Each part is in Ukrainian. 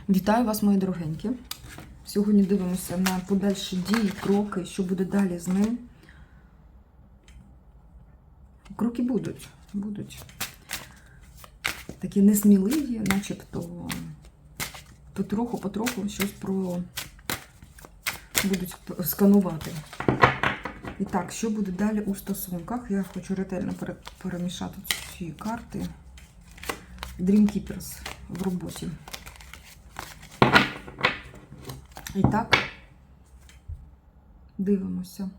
Вітаю вас, мої дорогенькі. Сьогодні дивимося на подальші дії, кроки, що буде далі з ним. Кроки будуть. Такі несміливі, начебто потроху щось будуть сканувати. І так, що буде далі у стосунках? Я хочу ретельно перемішати ці карти. Dream Keepers в роботі. І так, дивимося,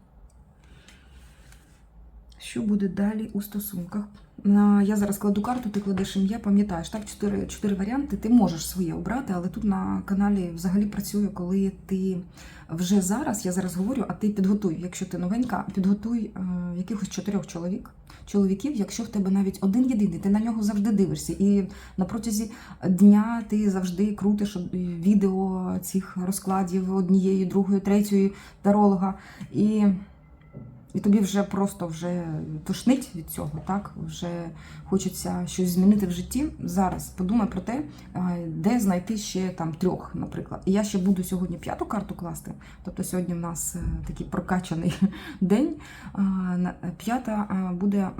що буде далі у стосунках. Я зараз кладу карту, ти кладеш ім'я, пам'ятаєш, так, 4 варіанти, ти можеш своє обрати, але тут на каналі взагалі працює, коли ти вже зараз, я зараз говорю, а ти підготуй, якщо ти новенька, підготуй якихось 4 чоловіків, якщо в тебе навіть один єдиний, ти на нього завжди дивишся, і на протязі дня ти завжди крутиш відео цих розкладів однієї, другої, третьої таролога, і тобі вже просто тошнить від цього, так? Вже хочеться щось змінити в житті. Зараз подумай про те, де знайти ще там 3, наприклад. І я ще буду сьогодні 5-ту карту класти. Тобто сьогодні в нас такий прокачаний день. 5-та буде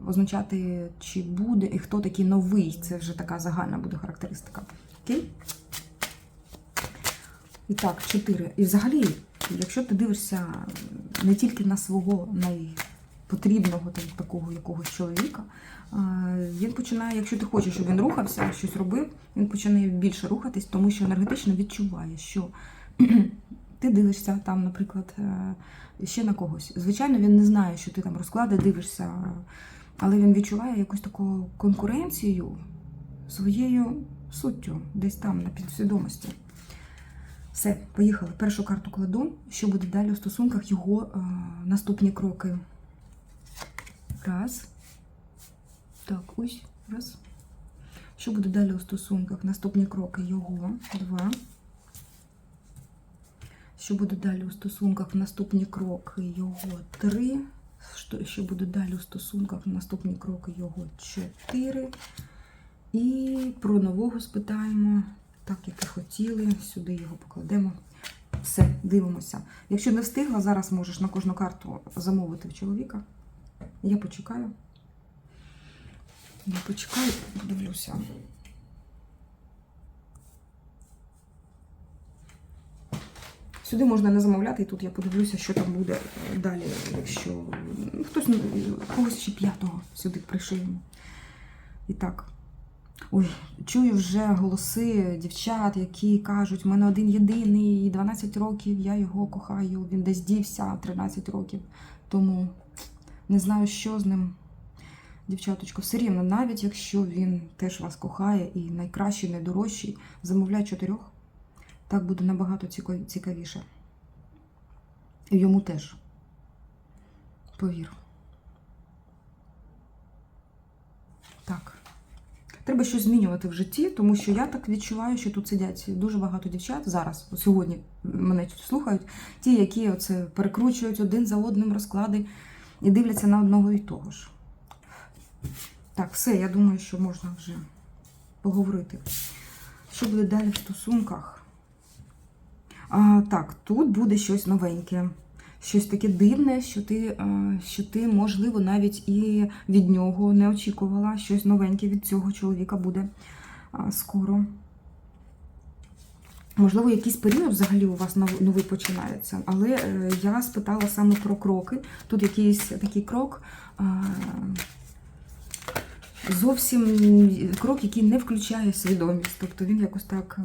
означати, чи буде і хто такий новий. Це вже така загальна буде характеристика. Окей? І так, 4. І взагалі, якщо ти дивишся не тільки на свого найпотрібного такого якогось чоловіка, він починає, якщо ти хочеш, щоб він рухався, щось робив, він починає більше рухатись, тому що енергетично відчуває, що ти дивишся там, наприклад, ще на когось. Звичайно, він не знає, що ти там розклади дивишся, але він відчуває якусь таку конкуренцію своєю суттю, десь там на підсвідомості. Все, поїхали. Першу карту кладу. Що буде далі у стосунках, його наступні кроки. Раз. Так, ось. Раз. Що буде далі у стосунках? Наступні кроки його. 2. Що буде далі у стосунках? Наступні кроки його. 3. Що буде далі у стосунках? Наступні кроки його. 4. І про нового спитаємо. Так, як і хотіли, сюди його покладемо. Все, дивимося. Якщо не встигла, зараз можеш на кожну карту замовити в чоловіка. Я почекаю. Подивлюся. Сюди можна не замовляти, і тут я подивлюся, що там буде далі, якщо хтось, когось ще 5-го сюди пришиємо. І так. Ой, чую вже голоси дівчат, які кажуть, в мене один єдиний, 12 років, я його кохаю, він десь дівся 13 років, тому не знаю, що з ним. Дівчаточко, все рівно, навіть якщо він теж вас кохає і найкращий, найдорожчий, замовляй 4. Так буде набагато цікавіше. І йому теж. Повір. Так. Треба щось змінювати в житті, тому що я так відчуваю, що тут сидять дуже багато дівчат зараз, сьогодні мене слухають, ті, які оце перекручують один за одним розклади і дивляться на одного і того ж. Так, все, я думаю, що можна вже поговорити. Що буде далі в стосунках? Так, тут буде щось новеньке. Щось таке дивне, що ти, можливо, навіть і від нього не очікувала. Щось новеньке від цього чоловіка буде скоро. Можливо, якийсь період взагалі у вас новий починається. Але я спитала саме про кроки. Тут якийсь такий крок, зовсім крок, який не включає свідомість. Тобто він якось так...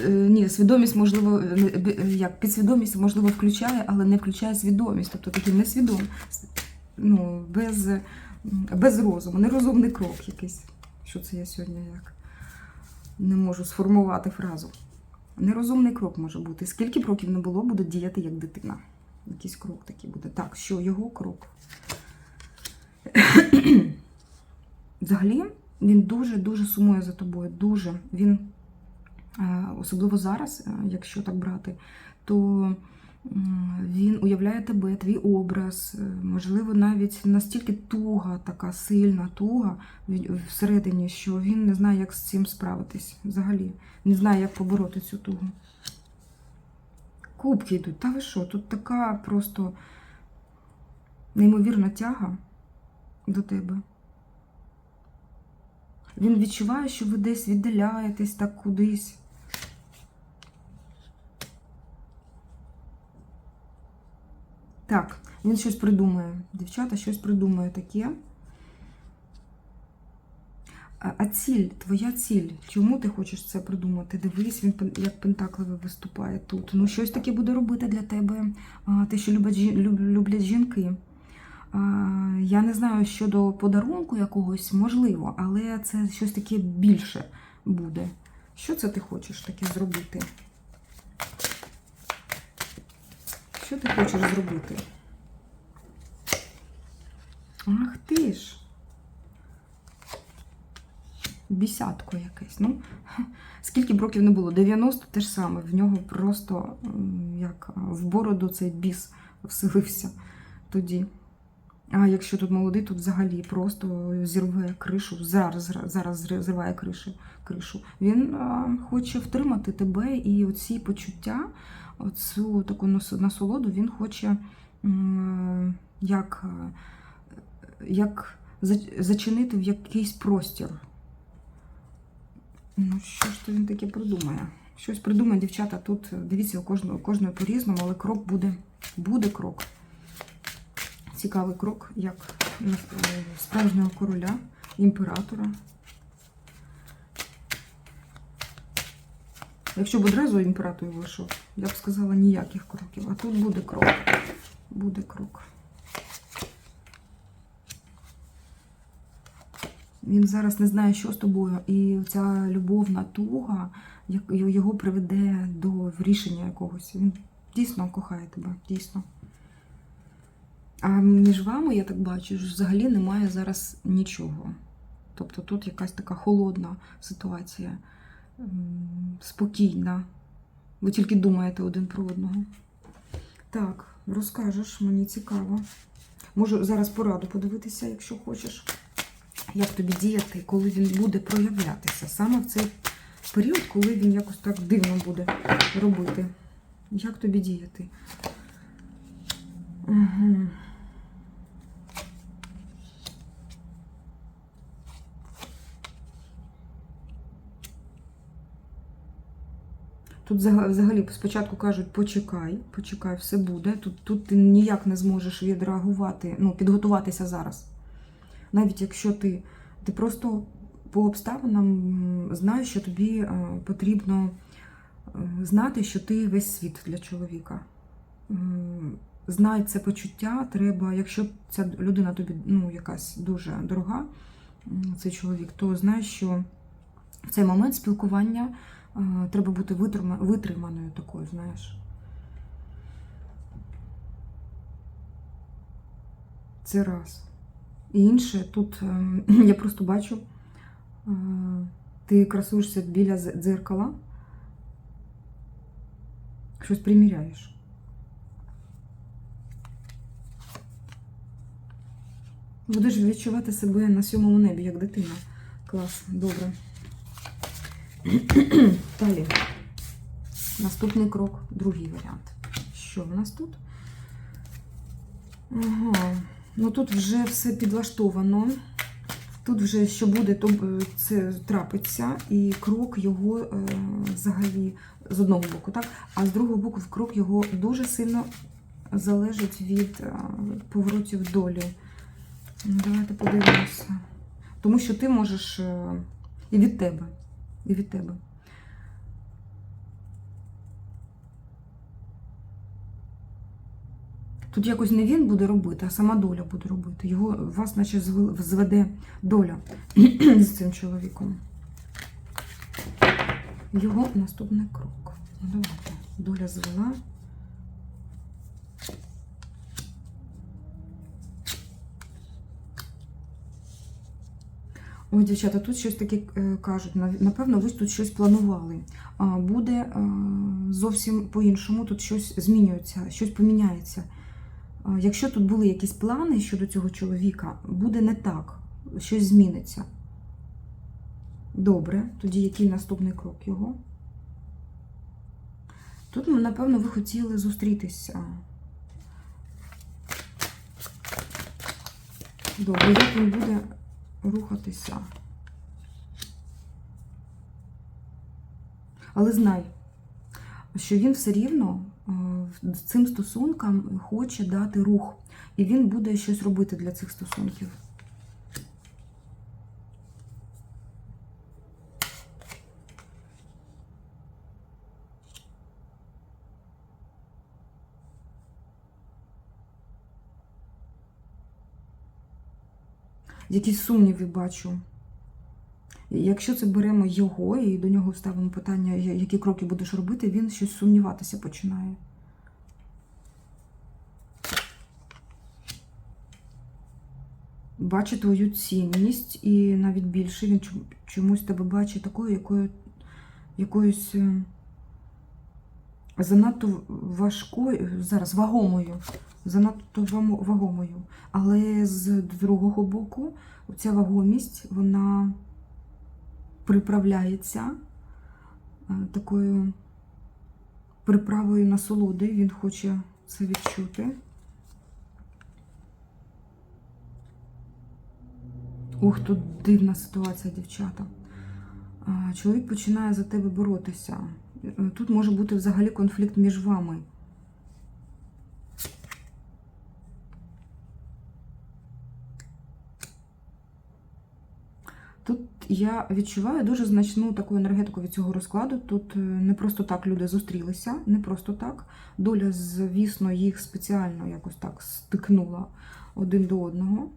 Ні, свідомість, можливо, як підсвідомість, можливо, включає, але не включає свідомість. Тобто такий несвідомий, без розуму, нерозумний крок якийсь. Що це я сьогодні як не можу сформувати фразу. Нерозумний крок може бути. Скільки б років не було, буде діяти як дитина. Якийсь крок такий буде. Так, що його крок? Взагалі, він дуже-дуже сумує за тобою. Дуже. Він... Особливо зараз, якщо так брати, то Він уявляє тебе, твій образ, можливо, навіть настільки туга, така сильна туга всередині, що він не знає, як з цим справитись взагалі. Не знає, як побороти цю тугу. Кубки йдуть. Та ви що? Тут така просто неймовірна тяга до тебе. Він відчуває, що ви десь віддаляєтесь так кудись. Так, він щось придумає. Дівчата, щось придумає таке. А ціль, твоя ціль, чому ти хочеш це придумати? Дивись, він як пентакливий виступає тут. Ну, щось таке буде робити для тебе, те, що люблять жінки. Я не знаю, щодо подарунку якогось, можливо, але це щось таке більше буде. Що це ти хочеш таке зробити? Що ти хочеш зробити? Ах ти ж! Бісятко якесь. Ну, скільки б років не було? 90 те ж саме. В нього просто, як в бороду цей біс вселився тоді. А якщо тут молодий, тут взагалі просто зірве кришу. Зараз зриває кришу. Він хоче втримати тебе і оці почуття, оцю таку насолоду він хоче як зачинити в якийсь простір. Ну, що ж то він таке придумає? Щось придумає, дівчата, тут, дивіться, у кожної по-різному, але крок буде крок. Цікавий крок, як справжнього короля, імператора. Якщо б одразу імператор вийшов, я б сказала, ніяких кроків. А тут буде крок. Буде крок. Він зараз не знає, що з тобою. І ця любовна туга його приведе до рішення якогось. Він дійсно кохає тебе, дійсно. А між вами, я так бачу, взагалі немає зараз нічого. Тобто тут якась така холодна ситуація, спокійна. Ви тільки думаєте один про одного. Так, розкажеш, мені цікаво. Можу зараз пораду подивитися, якщо хочеш. Як тобі діяти, коли він буде проявлятися. Саме в цей період, коли він якось так дивно буде робити. Як тобі діяти? Угу. Тут взагалі спочатку кажуть, почекай, все буде. Тут ти ніяк не зможеш відреагувати, ну, підготуватися зараз. Навіть якщо ти просто по обставинам знаєш, що тобі потрібно знати, що ти весь світ для чоловіка. Знай це почуття, треба, якщо ця людина тобі, ну, якась дуже дорога, цей чоловік, то знай, що в цей момент спілкування треба бути витриманою такою, знаєш. Це раз. І інше, тут я просто бачу, ти красуєшся біля дзеркала, щось приміряєш. Будеш відчувати себе на 7-му небі, як дитина. Клас, добре. Далі. Наступний крок, другий варіант. Що в нас тут? Ага. Ну тут вже все підлаштовано. Тут вже що буде, то це трапиться. І крок його взагалі з одного боку, так? А з другого боку крок його дуже сильно залежить від поворотів долі. Давайте подивимося. Тому що ти можеш і від тебе. І від тебе. Тут якось не він буде робити, а сама доля буде робити. Вас наче зведе доля з цим чоловіком. Його наступний крок. Ну, давайте. Доля звела. Ой, дівчата, тут щось таке кажуть. Напевно, ви тут щось планували. Буде зовсім по-іншому, тут щось змінюється, щось поміняється. Якщо тут були якісь плани щодо цього чоловіка, буде не так, щось зміниться. Добре, тоді який наступний крок його? Тут, напевно, ви хотіли зустрітися. Добре, як він буде рухатися? Але знай, що він все рівно цим стосункам хоче дати рух. І він буде щось робити для цих стосунків. Якісь сумніви бачу. Якщо це беремо його і до нього ставимо питання, які кроки будеш робити, він щось сумніватися починає. Бачить твою цінність і навіть більше він чомусь тебе бачить такою, якоюсь занадто важкою, зараз вагомою, занадто вагомою. Але з другого боку ця вагомість, вона приправляється такою приправою насолоди, він хоче це відчути. Ох, тут дивна ситуація, дівчата. Чоловік починає за тебе боротися. Тут може бути взагалі конфлікт між вами. Тут я відчуваю дуже значну таку енергетику від цього розкладу. Тут не просто так люди зустрілися, не просто так. Доля, звісно, їх спеціально якось так стикнула один до одного.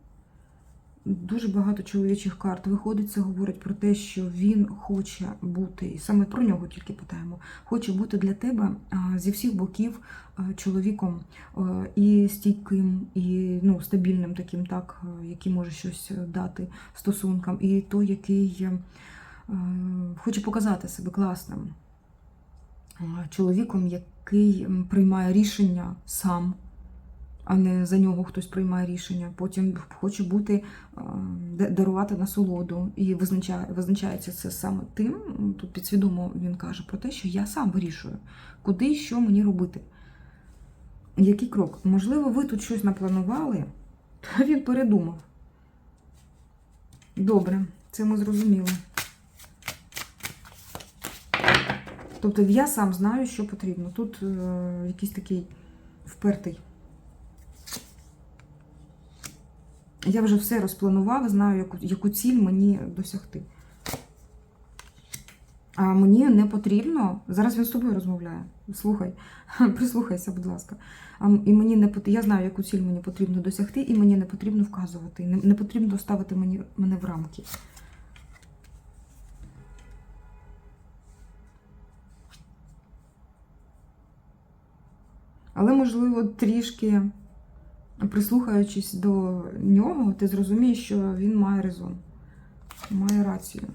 Дуже багато чоловічих карт виходить, це говорить про те, що він хоче бути, і саме про нього тільки питаємо, хоче бути для тебе зі всіх боків чоловіком і стійким, і стабільним таким, так, який може щось дати стосункам, і той, який хоче показати себе класним. Чоловіком, який приймає рішення сам, а не за нього хтось приймає рішення. Потім хоче дарувати насолоду. І визначається це саме тим, тут підсвідомо він каже про те, що я сам вирішую, куди і що мені робити. Який крок? Можливо, ви тут щось напланували, то він передумав. Добре, це ми зрозуміли. Тобто я сам знаю, що потрібно. Тут якийсь такий впертий. Я вже все розпланував, знаю, яку ціль мені досягти. А мені не потрібно, зараз він з тобою розмовляє, слухай, прислухайся, будь ласка. І мені не я знаю, яку ціль мені потрібно досягти, і мені не потрібно вказувати, не потрібно ставити мене в рамки. Але, можливо, трішки прислухаючись до нього, ти зрозумієш, що він має резон, має рацію.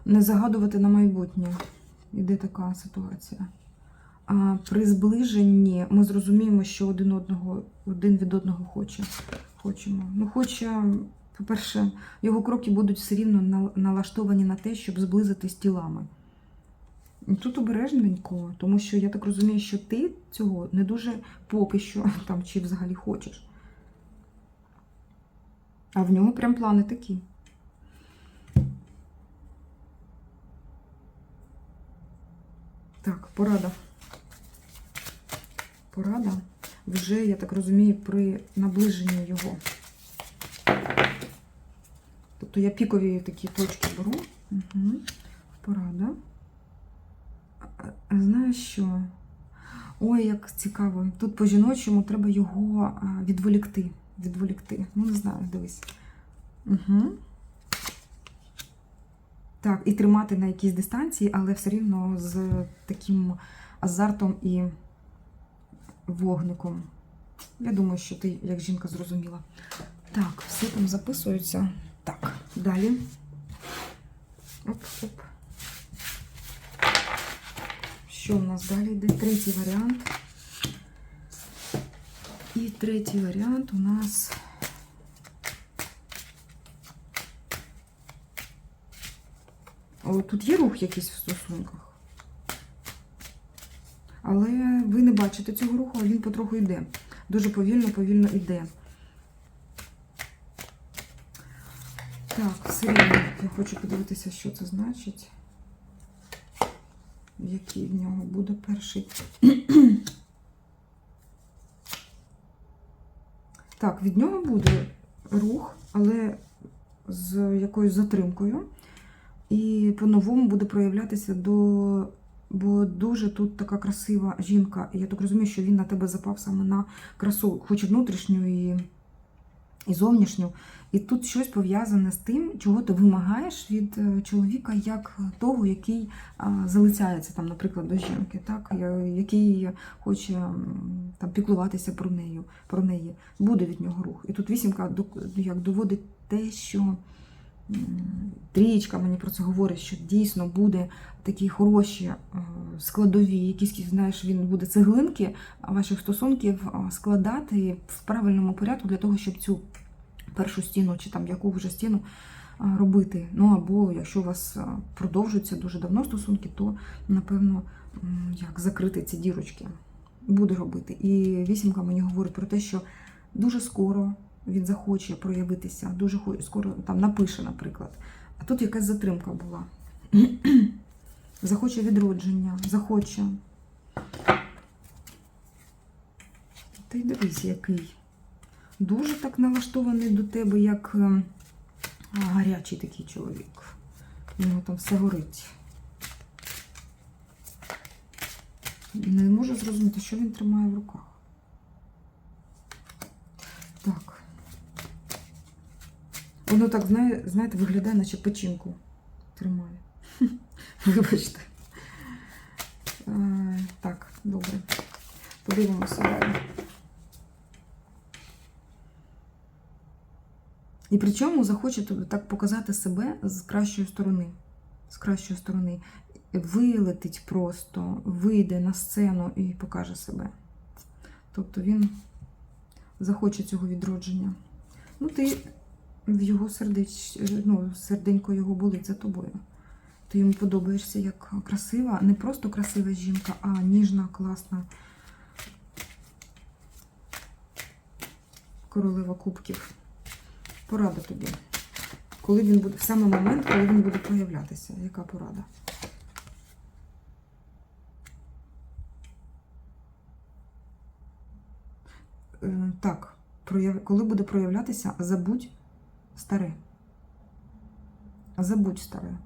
Не загадувати на майбутнє. Іде така ситуація. А при зближенні ми зрозуміємо, що один від одного хочемо. Хоче, по-перше, його кроки будуть все рівно налаштовані на те, щоб зблизитись тілами. Тут обережненько, тому що я так розумію, що ти цього не дуже поки що там чи взагалі хочеш. А в нього прям плани такі. Так, порада. Порада вже, я так розумію, при наближенні його. Тобто я пікові такі точки беру. Угу. Порада. Знаєш що? Ой, як цікаво. Тут по-жіночому треба його відволікти. Не знаю, дивись. Угу. Так, і тримати на якійсь дистанції, але все рівно з таким азартом і вогником. Я думаю, що ти, як жінка, зрозуміла. Так, все там записується. Так, далі. Оп-оп. Що у нас далі йде? Третій варіант. І третій варіант у нас... О, тут є рух якийсь в стосунках. Але ви не бачите цього руху, а він потроху йде. Дуже повільно йде. Так, все рівно я хочу подивитися, що це значить. Який в нього буде перший. Так, від нього буде рух, але з якоюсь затримкою. І по-новому буде проявлятися бо дуже тут така красива жінка. І я так розумію, що він на тебе запав саме на красу, хоч і внутрішню, і зовнішню. І тут щось пов'язане з тим, чого ти вимагаєш від чоловіка, як того, який залицяється, там, наприклад, до жінки, так? Який хоче там, піклуватися про неї. Буде від нього рух. І тут вісімка як доводить те, що трієчка мені про це говорить, що дійсно буде такі хороші складові, якісь, знаєш, він буде цеглинки ваших стосунків складати в правильному порядку для того, щоб цю першу стіну, чи там яку вже стіну робити. Ну, або якщо у вас продовжуються дуже давно стосунки, то, напевно, як закрити ці дірочки. Буде робити. І вісімка мені говорить про те, що дуже скоро він захоче проявитися, дуже скоро там напише, наприклад. А тут якась затримка була. Захоче відродження, захоче. Та й дивись, який. Дуже так налаштований до тебе, як гарячий такий чоловік. Йому там все горить. Не можу зрозуміти, що він тримає в руках. Так. Воно так, знаєте, виглядає, наче печінку тримає. Вибачте. Так, добре. Подивимося далі. І причому захоче так показати себе з кращої сторони. З кращої сторони. Вилетить просто, вийде на сцену і покаже себе. Тобто він захоче цього відродження. Ну, ти в його серденько його болить за тобою. Ти йому подобаєшся як красива, не просто красива жінка, а ніжна, класна королева кубків. Порада тобі. Коли він буде, в саме момент, коли він буде проявлятися. Яка порада? Так, коли буде проявлятися, забудь старе. Забудь старе.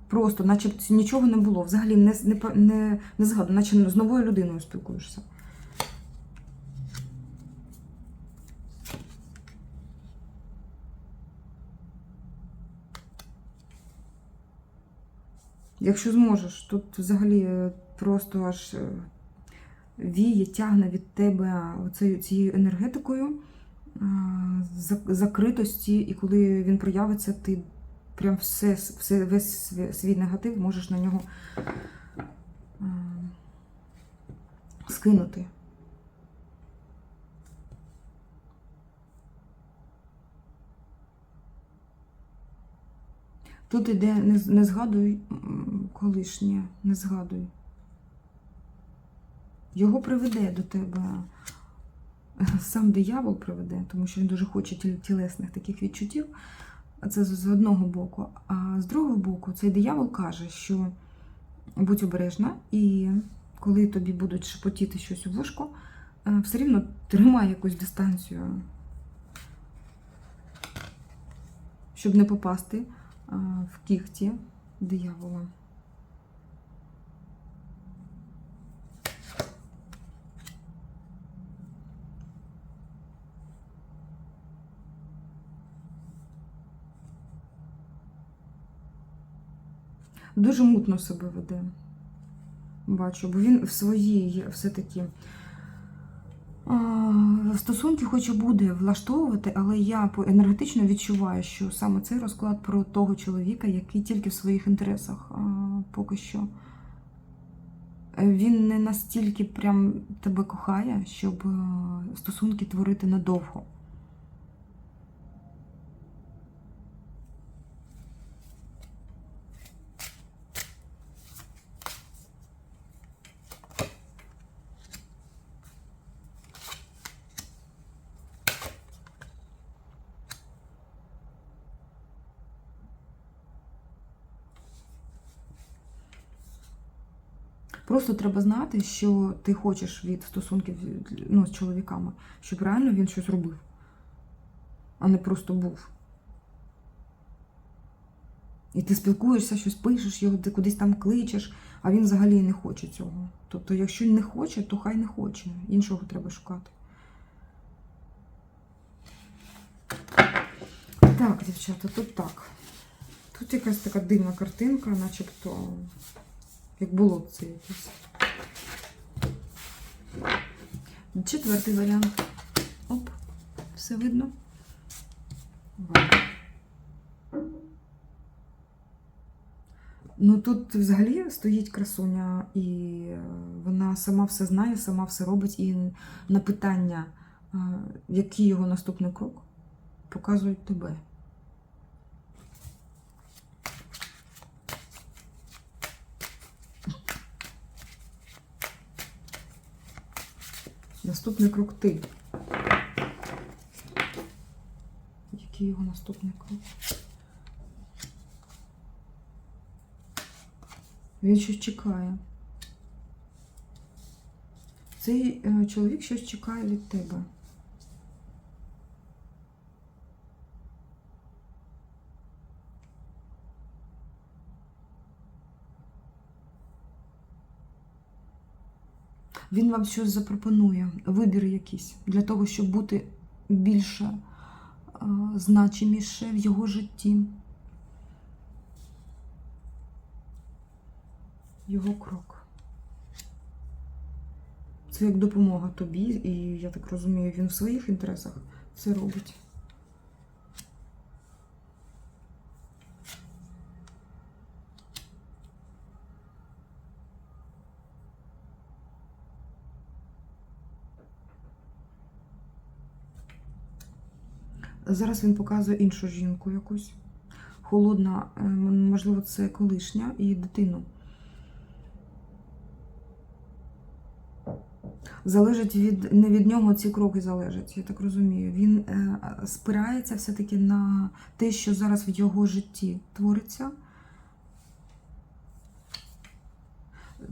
Просто, наче нічого не було. Взагалі не згадую, наче з новою людиною спілкуєшся. Якщо зможеш, тут взагалі просто аж віє, тягне від тебе цією енергетикою закритості, і коли він проявиться, ти прям весь свій негатив можеш на нього скинути. Тут іде, не згадуй колишнє, не згадуй. Його приведе до тебе, сам диявол приведе, тому що він дуже хоче тілесних таких відчуттів. Це з одного боку. А з другого боку, цей диявол каже, що будь обережна, і коли тобі будуть шепотіти щось у вушко, все рівно тримай якусь дистанцію, щоб не попасти в кігті диявола. Дуже мутно себе веде. Бачу, бо він в своїй все-таки стосунки хоче буде влаштовувати, але я енергетично відчуваю, що саме цей розклад про того чоловіка, який тільки в своїх інтересах поки що. Він не настільки прям тебе кохає, щоб стосунки творити надовго. Просто треба знати, що ти хочеш від стосунків з чоловіками, щоб реально він щось робив, а не просто був. І ти спілкуєшся, щось пишеш, його ти кудись там кличеш, а він взагалі не хоче цього. Тобто, якщо не хоче, то хай не хоче. Іншого треба шукати. Так, дівчата, тут так. Тут якась така дивна картинка, начебто, як було це якесь. Четвертий варіант. Оп, все видно. Ну тут взагалі стоїть красуня, і вона сама все знає, сама все робить. І на питання, який його наступний крок, показують тебе. Наступний крок ти. Який його наступний крок? Він щось чекає. Цей чоловік щось чекає від тебе. Він вам щось запропонує, вибір якийсь, для того, щоб бути більше значиміше в його житті. Його крок. Це як допомога тобі, і, я так розумію, він в своїх інтересах це робить. Зараз він показує іншу жінку якусь. Холодна, можливо, це колишня і дитину. Залежить не від нього ці кроки залежать, я так розумію. Він спирається все-таки на те, що зараз в його житті твориться.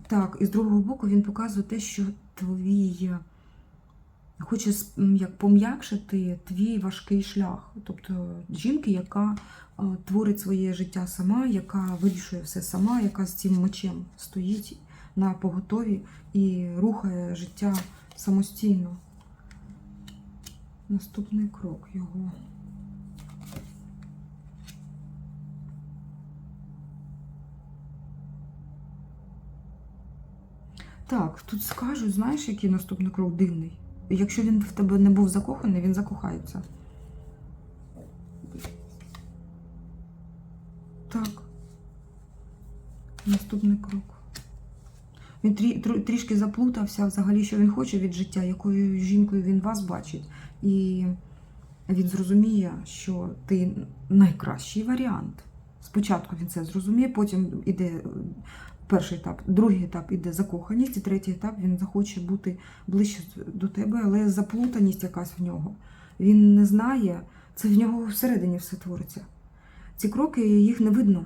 Так, і з другого боку він показує те, що твій хоче як пом'якшити твій важкий шлях. Тобто жінки, яка творить своє життя сама, яка вирішує все сама, яка з цим мечем стоїть на поготові і рухає життя самостійно. Наступний крок його. Так, тут скажуть, знаєш, який наступний крок дивний. Якщо він в тебе не був закоханий, він закохається. Так. Наступний крок. Він трішки заплутався взагалі, що він хоче від життя, якою жінкою він вас бачить. І він зрозуміє, що ти найкращий варіант. Спочатку він це зрозуміє, потім іде перший етап, другий етап іде закоханість, і третій етап він захоче бути ближче до тебе, але заплутаність якась в нього. Він не знає, це в нього всередині все твориться. Ці кроки, їх не видно.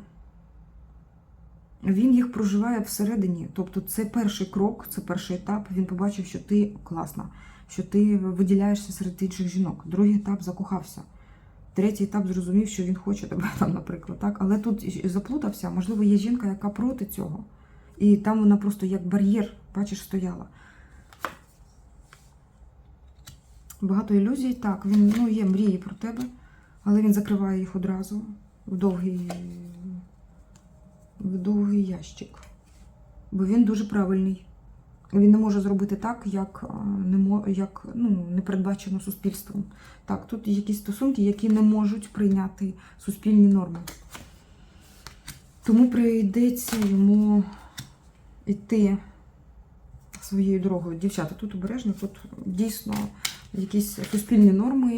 Він їх проживає всередині. Тобто це перший крок, це перший етап. Він побачив, що ти класна, що ти виділяєшся серед інших жінок. Другий етап закохався. Третій етап зрозумів, що він хоче тебе там, наприклад. Так? Але тут заплутався. Можливо, є жінка, яка проти цього. І там вона просто як бар'єр, бачиш, стояла. Багато ілюзій. Так, він, є мрії про тебе, але він закриває їх одразу в в довгий ящик. Бо він дуже правильний. Він не може зробити так, як не передбачено суспільством. Так, тут якісь стосунки, які не можуть прийняти суспільні норми. Тому прийдеться йому йти своєю дорогою. Дівчата, тут обережно, тут дійсно якісь суспільні норми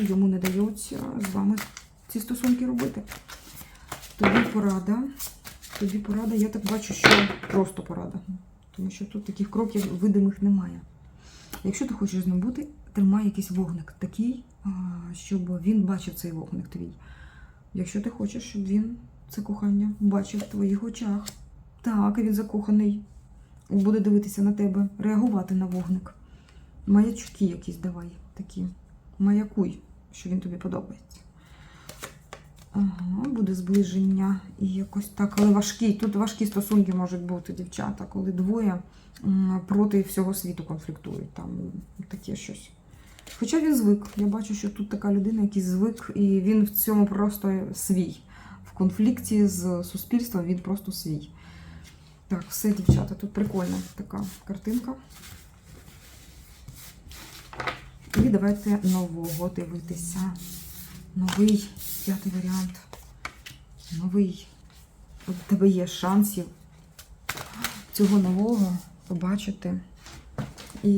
йому не дають з вами ці стосунки робити. Тобі порада, я так бачу, що просто порада. Тому що тут таких кроків видимих немає. Якщо ти хочеш з ним бути, тримай якийсь вогник такий, щоб він бачив цей вогник твій. Якщо ти хочеш, щоб він це кохання бачив в твоїх очах. Так, він закоханий. Буде дивитися на тебе, реагувати на вогник. Маячки якісь давай такі. Маякуй, що він тобі подобається. Ага, буде зближення і якось так, але важкі. Тут важкі стосунки можуть бути, дівчата, коли двоє проти всього світу конфліктують. Там таке щось. Хоча він звик. Я бачу, що тут така людина, який звик, і він в цьому просто свій. В конфлікті з суспільством він просто свій. Так, все, дівчата, тут прикольна така картинка. І давайте нового дивитися. Новий, 5-й варіант. Новий. От у тебе є шансів цього нового побачити. І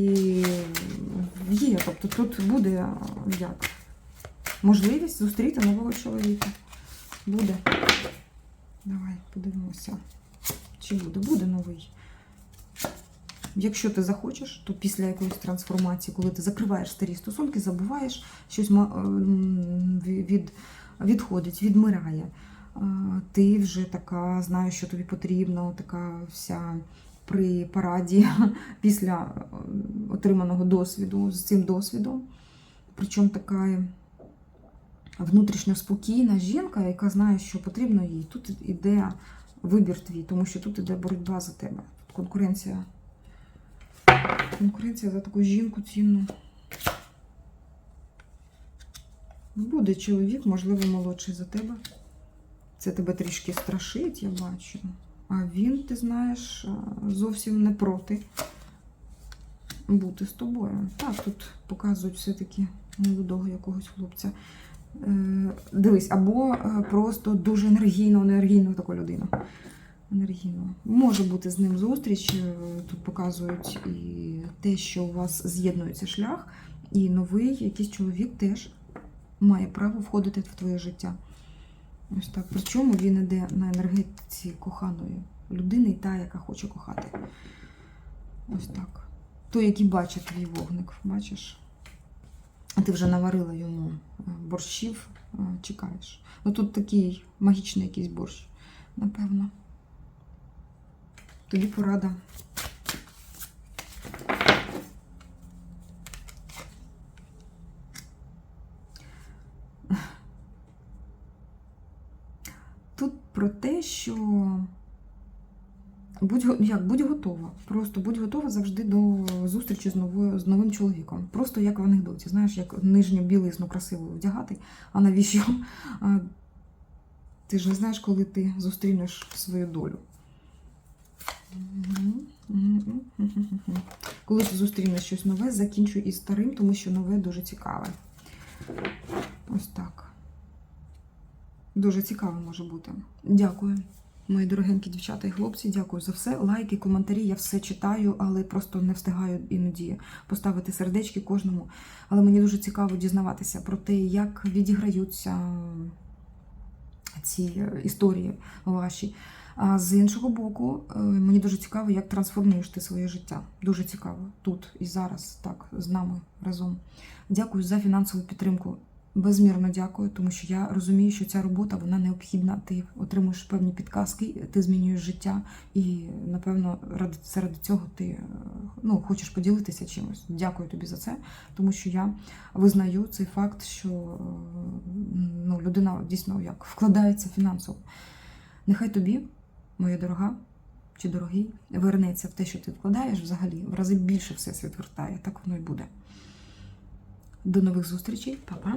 є, тобто тут буде як? Можливість зустріти нового чоловіка. Буде. Давай подивимося. Чи буде? Буде новий. Якщо ти захочеш, то після якоїсь трансформації, коли ти закриваєш старі стосунки, забуваєш, щось відходить, відмирає. Ти вже така, знаєш, що тобі потрібно, така вся при параді після отриманого досвіду, з цим досвідом. Причому така внутрішньо спокійна жінка, яка знає, що потрібно їй. Тут іде вибір твій, тому що тут іде боротьба за тебе. Тут конкуренція. Конкуренція за таку жінку цінну. Буде чоловік, можливо, молодший за тебе. Це тебе трішки страшить, я бачу. А він, ти знаєш, зовсім не проти бути з тобою. Так, тут показують все-таки молодого якогось хлопця. Дивись, або просто дуже енергійно така людина. Енергійно. Може бути з ним зустріч, тут показують і те, що у вас з'єднується шлях, і новий якийсь чоловік теж має право входити в твоє життя. Ось так. Причому він іде на енергетиці коханої людини, і та, яка хоче кохати. Ось так. Той, який бачить твій вогник, бачиш? А ти вже наварила йому борщів, чекаєш. Ну тут такий магічний якийсь борщ, напевно. Тобі порада. Тут про те, що будь готова. Просто будь готова завжди до зустрічі з новим чоловіком. Просто як в анекдоті. Знаєш, як нижню білизну красиву вдягати, а навіщо? Ти ж не знаєш, коли ти зустрінеш свою долю. Коли ти зустрінеш щось нове, закінчуй із старим, тому що нове дуже цікаве. Ось так. Дуже цікаво може бути. Дякую, мої дорогенькі дівчата і хлопці. Дякую за все. Лайки, коментарі, я все читаю, але просто не встигаю іноді поставити сердечки кожному. Але мені дуже цікаво дізнаватися про те, як відіграються ці історії ваші. А з іншого боку, мені дуже цікаво, як трансформуєш ти своє життя. Дуже цікаво. Тут і зараз, так, з нами разом. Дякую за фінансову підтримку. Безмірно дякую, тому що я розумію, що ця робота, вона необхідна. Ти отримуєш певні підказки, ти змінюєш життя. І, напевно, заради цього ти хочеш поділитися чимось. Дякую тобі за це, тому що я визнаю цей факт, що людина дійсно як вкладається фінансово. Нехай тобі, моя дорога чи дорогий, вернеться в те, що ти вкладаєш взагалі, в рази більше всесвіт вертає. Так воно і буде. До нових зустрічей. Па-па.